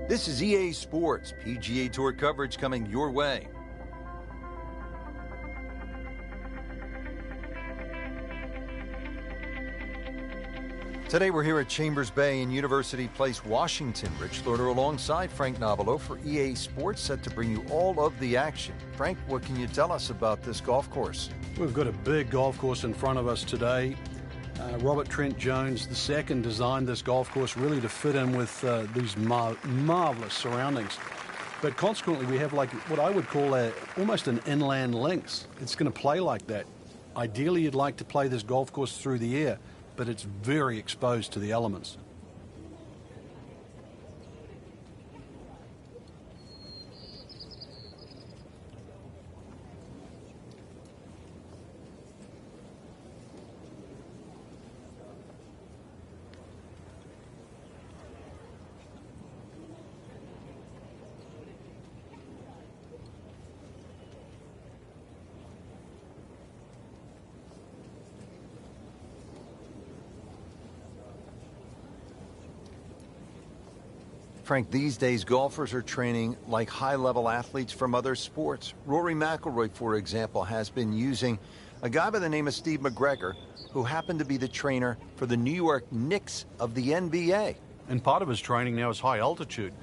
This is EA Sports, PGA Tour coverage coming your way. Today we're here at Chambers Bay in University Place, Washington. Rich Lerner alongside Frank Nobilo for EA Sports, set to bring you all of the action. Frank, what can you tell us about this golf course? We've got a big golf course in front of us today. Robert Trent Jones II designed this golf course really to fit in with these marvelous surroundings. But consequently, we have like what I would call almost an inland links. It's going to play like that. Ideally, you'd like to play this golf course through the air, but it's very exposed to the elements. Frank, these days golfers are training like high-level athletes from other sports. Rory McIlroy, for example, has been using a guy by the name of Steve McGregor, who happened to be the trainer for the New York Knicks of the NBA. And part of his training now is high altitude.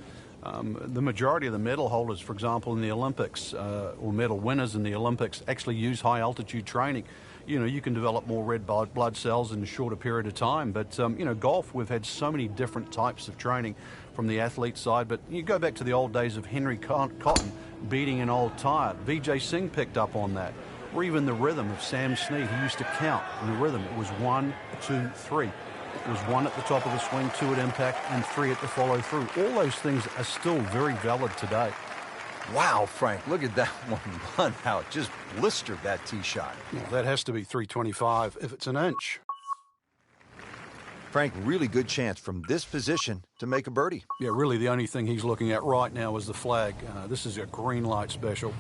The majority of the medal holders, for example, in the Olympics, or medal winners in the Olympics, actually use high altitude training. You know, you can develop more red blood cells in a shorter period of time. But, you know, golf, we've had so many different types of training from the athlete side. But you go back to the old days of Henry Cotton beating an old tire. Vijay Singh picked up on that. Or even the rhythm of Sam Snead, who used to count in the rhythm. It was 1, 2, 3. It was 1 at the top of the swing, 2 at impact, and 3 at the follow through. All those things are still very valid today. Wow, Frank, look at that one run, how it just blistered that tee shot. Well, that has to be 325 if it's an inch. Frank, really good chance from this position to make a birdie. Yeah, really the only thing he's looking at right now is the flag. This is a green light special.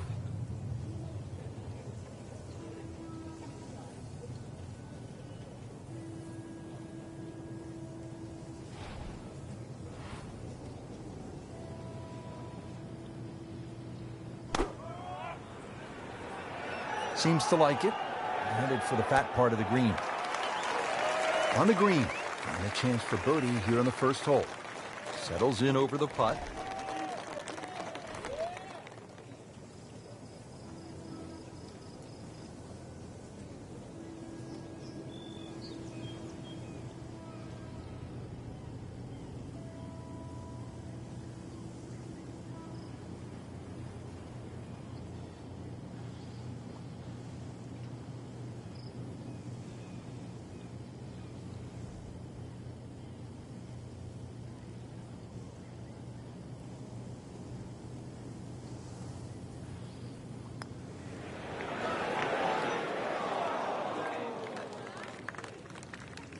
Seems to like it. Headed for the fat part of the green. On the green, and a chance for birdie here on the first hole. Settles in over the putt.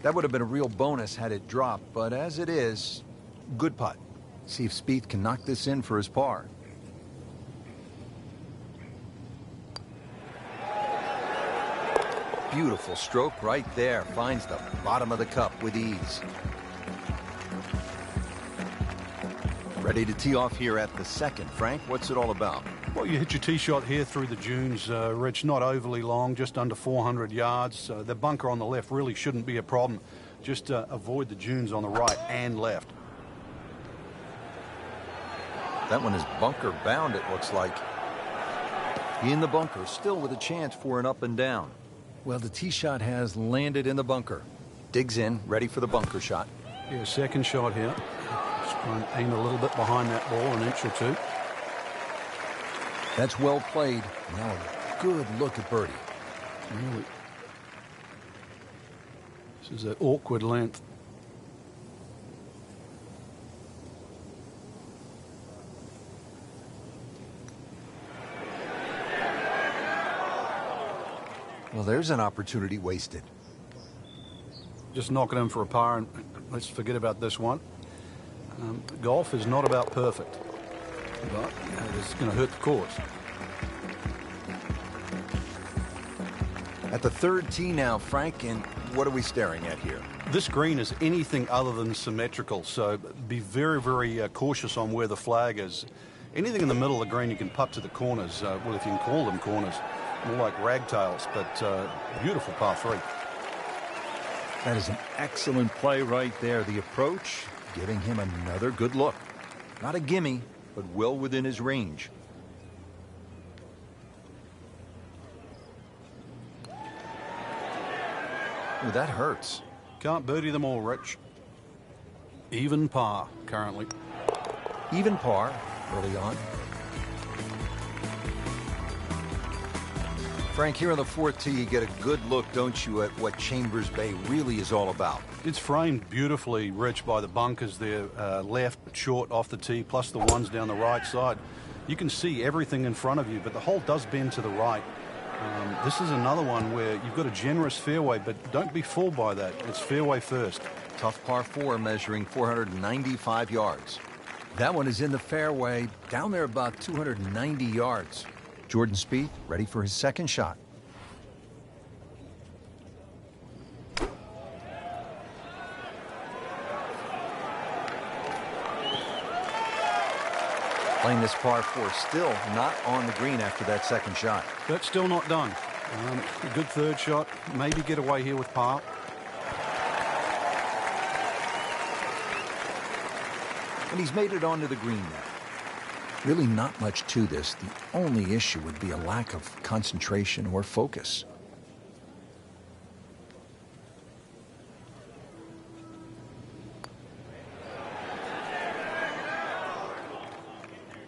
That would have been a real bonus had it dropped, but as it is, good putt. See if Spieth can knock this in for his par. Beautiful stroke right there. Finds the bottom of the cup with ease. Ready to tee off here at the second. Frank, what's it all about? Well, you hit your tee shot here through the dunes, Rich, not overly long, just under 400 yards. The bunker on the left really shouldn't be a problem. Just avoid the dunes on the right and left. That one is bunker bound, it looks like. In the bunker, still with a chance for an up and down. Well, the tee shot has landed in the bunker. Digs in, ready for the bunker shot. Yeah, second shot here. Just try and aim a little bit behind that ball, an inch or two. That's well played. Now a good look at birdie. Really. This is an awkward length. Well, there's an opportunity wasted. Just knock it in for a par, and let's forget about this one. Golf is not about perfect, but it's going to hurt the course. At the third tee now, Frank, and what are we staring at here? This green is anything other than symmetrical, so be very, very cautious on where the flag is. Anything in the middle of the green you can putt to the corners, well, if you can call them corners, more like ragtails, but beautiful par 3. That is an excellent play right there. The approach giving him another good look. Not a gimme, but well within his range. Ooh, that hurts. Can't birdie them all, Rich. Even par currently. Even par early on. Frank, here on the 4th tee, you get a good look, don't you, at what Chambers Bay really is all about. It's framed beautifully, Rich, by the bunkers there, left, short, off the tee, plus the ones down the right side. You can see everything in front of you, but the hole does bend to the right. This is another one where you've got a generous fairway, but don't be fooled by that. It's fairway first. Tough par 4 measuring 495 yards. That one is in the fairway, down there about 290 yards. Jordan Spieth ready for his second shot. Playing this par 4, still not on the green after that second shot. But still not done. A good third shot, maybe get away here with par. And he's made it onto the green now. Really not much to this. The only issue would be a lack of concentration or focus.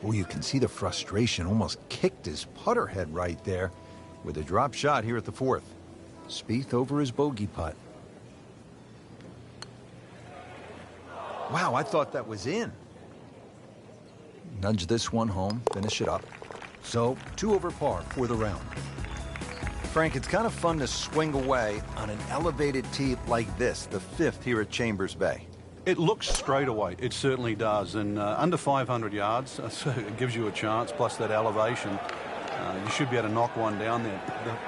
Oh, you can see the frustration. Almost kicked his putter head right there with a drop shot here at the 4th. Spieth over his bogey putt. Wow, I thought that was in. Nudge this one home, finish it up. So, 2 over par for the round. Frank, it's kind of fun to swing away on an elevated tee like this, the 5th here at Chambers Bay. It looks straight away. It certainly does. And under 500 yards, so it gives you a chance, plus that elevation. You should be able to knock one down there.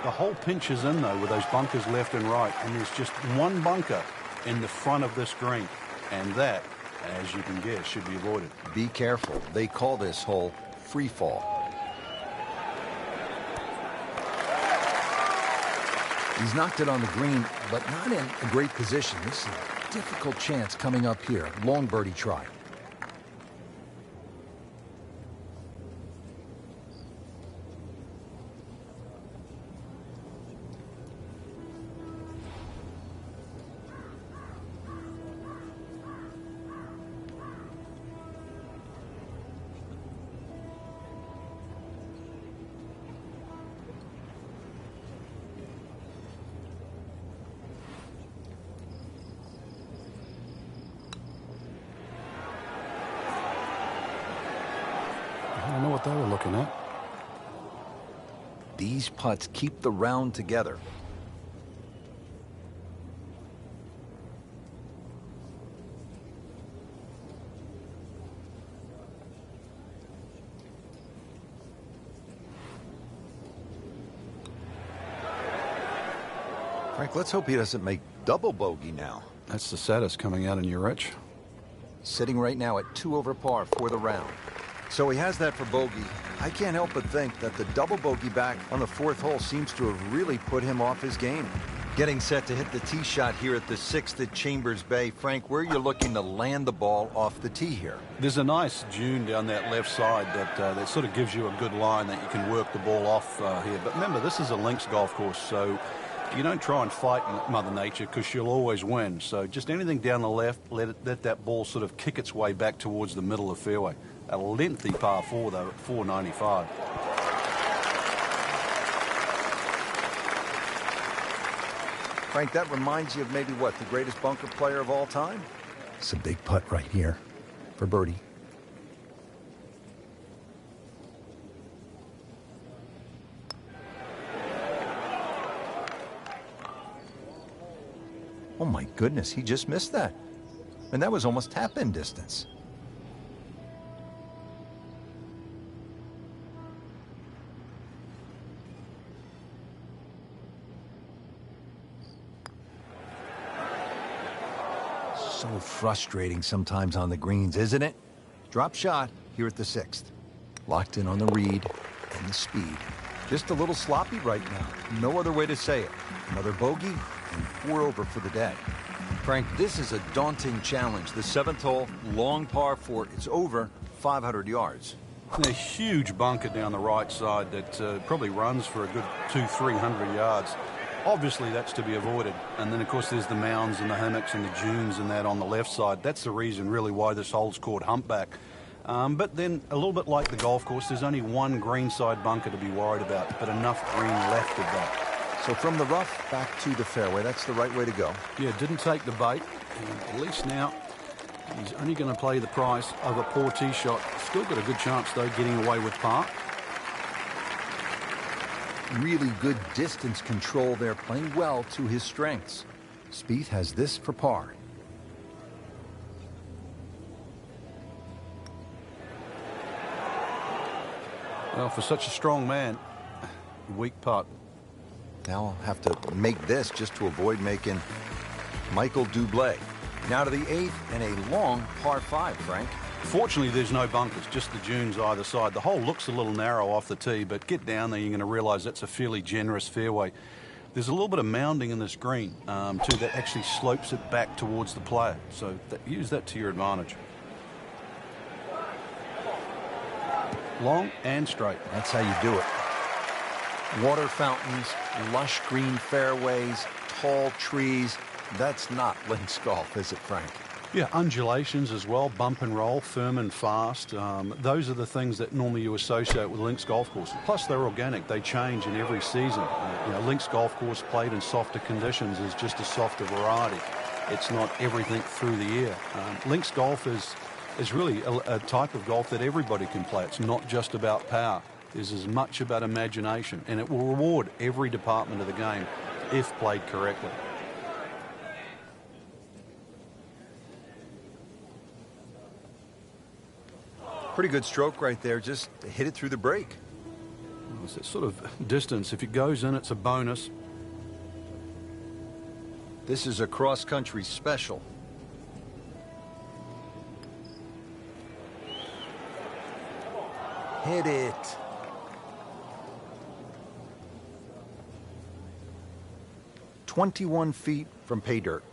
The hole pinches in, though, with those bunkers left and right. And there's just one bunker in the front of this green. And that, as you can guess, should be avoided. Be careful. They call this hole free fall. He's knocked it on the green, but not in a great position. This is a difficult chance coming up here. Long birdie try. I don't know what they were looking at. These putts keep the round together. Frank, let's hope he doesn't make double bogey now. That's the saddest coming out in you, Rich. Sitting right now at 2 over par for the round. So he has that for bogey. I can't help but think that the double bogey back on the 4th hole seems to have really put him off his game. Getting set to hit the tee shot here at the 6th at Chambers Bay. Frank, where you're looking to land the ball off the tee here? There's a nice dune down that left side that sort of gives you a good line that you can work the ball off here. But remember, this is a links golf course, so you don't try and fight Mother Nature because she'll always win. So just anything down the left, let that ball sort of kick its way back towards the middle of the fairway. A lengthy par 4, though, at 495. Frank, that reminds you of maybe what, the greatest bunker player of all time? It's a big putt right here for birdie. Oh my goodness, he just missed that. And that was almost tap-in distance. So frustrating sometimes on the greens, isn't it? Drop shot here at the 6th. Locked in on the read and the speed. Just a little sloppy right now. No other way to say it. Another bogey and 4 over for the day. Frank, this is a daunting challenge. The 7th hole, long par 4. It's over 500 yards. A huge bunker down the right side that probably runs for a good 200-300 yards. Obviously, that's to be avoided. And then, of course, there's the mounds and the hammocks and the dunes and that on the left side. That's the reason, really, why this hole's called Humpback. But then, a little bit like the golf course, there's only one greenside bunker to be worried about, but enough green left of that. So from the rough back to the fairway, that's the right way to go. Yeah, didn't take the bait. And at least now, he's only going to play the price of a poor tee shot. Still got a good chance, though, getting away with par. Really good distance control there, playing well to his strengths. Spieth has this for par. Well, for such a strong man, weak putt. Now I'll have to make this just to avoid making Michael Dublé. Now to the 8th and a long par 5, Frank. Fortunately, there's no bunkers, just the dunes either side. The hole looks a little narrow off the tee, but get down there, you're going to realize that's a fairly generous fairway. There's a little bit of mounding in this green, too, that actually slopes it back towards the player. So use that to your advantage. Long and straight. That's how you do it. Water fountains, lush green fairways, tall trees. That's not links golf, is it, Frank? Yeah, undulations as well, bump and roll, firm and fast. Those are the things that normally you associate with links golf course. Plus, they're organic. They change in every season. Links golf course played in softer conditions is just a softer variety. It's not everything through the year. Links golf is really a type of golf that everybody can play. It's not just about power. There's as much about imagination, and it will reward every department of the game if played correctly. Pretty good stroke right there. Just hit it through the break. It's that sort of distance. If it goes in, it's a bonus. This is a cross-country special. Hit it. "21 feet from pay dirt."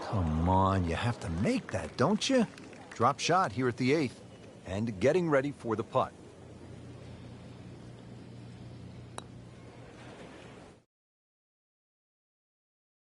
Come on, you have to make that, don't you? Drop shot here at the 8th and getting ready for the putt.